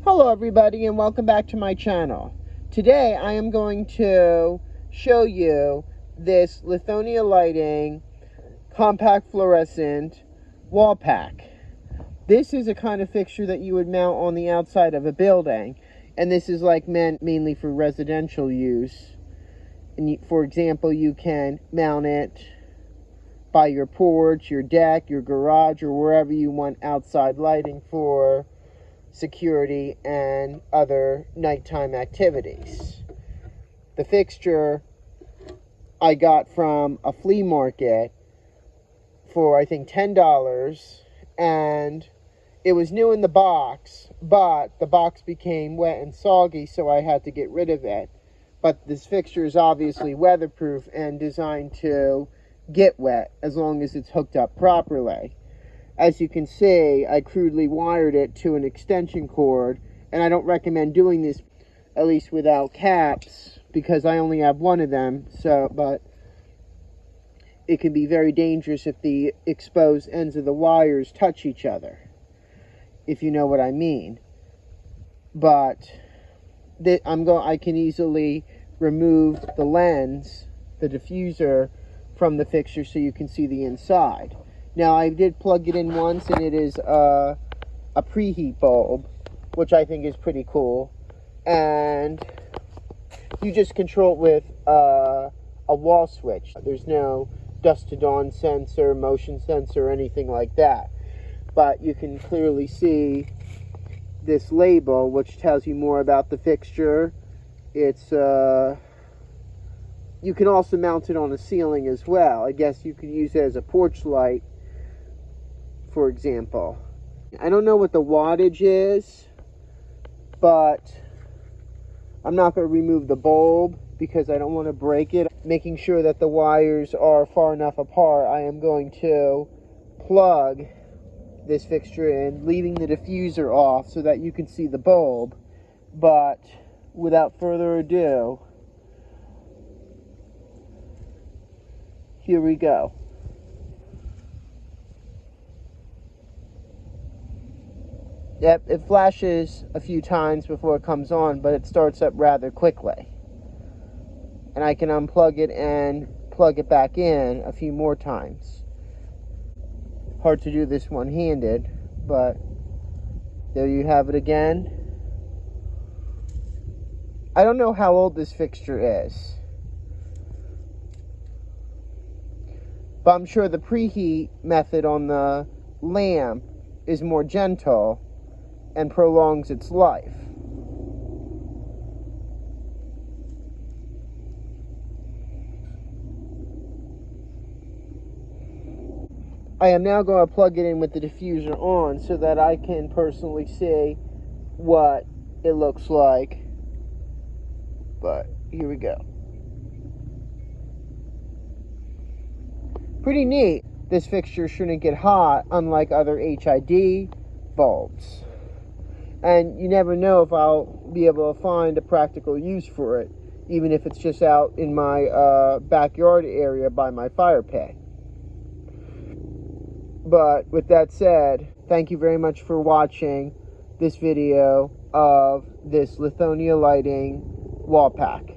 Hello everybody and welcome back to my channel. Today I am going to show you this Lithonia Lighting compact fluorescent wall pack. This is a kind of fixture that you would mount on the outside of a building, and this is meant mainly for residential use. And for example, you can mount it by your porch, your deck, your garage, or wherever you want outside lighting for security and other nighttime activities. The fixture I got from a flea market for I think $10, and it was new in the box, but the box became wet and soggy, so I had to get rid of it. But this fixture is obviously weatherproof and designed to get wet as long as it's hooked up properly. As you can see, I crudely wired it to an extension cord, and I don't recommend doing this, at least without caps, because I only have one of them, but it can be very dangerous if the exposed ends of the wires touch each other, if you know what I mean. But I can easily remove the lens, the diffuser, from the fixture so you can see the inside. Now, I did plug it in once, and it is a preheat bulb, which I think is pretty cool. And you just control it with a wall switch. There's no dusk to dawn sensor, motion sensor, or anything like that. But you can clearly see this label, which tells you more about the fixture. It's you can also mount it on a ceiling as well. I guess you could use it as a porch light, for example. I don't know what the wattage is, but I'm not going to remove the bulb because I don't want to break it. Making sure that the wires are far enough apart, I am going to plug this fixture in, leaving the diffuser off so that you can see the bulb. But without further ado, here we go. Yep, it flashes a few times before it comes on, but it starts up rather quickly. And I can unplug it and plug it back in a few more times. Hard to do this one-handed, but there you have it again. I don't know how old this fixture is, but I'm sure the preheat method on the lamp is more gentle and prolongs its life. I am now going to plug it in with the diffuser on so that I can personally see what it looks like. But here we go. Pretty neat. This fixture shouldn't get hot, unlike other HID bulbs. And you never know if I'll be able to find a practical use for it, even if it's just out in my backyard area by my fire pit. But with that said, thank you very much for watching this video of this Lithonia Lighting wall pack.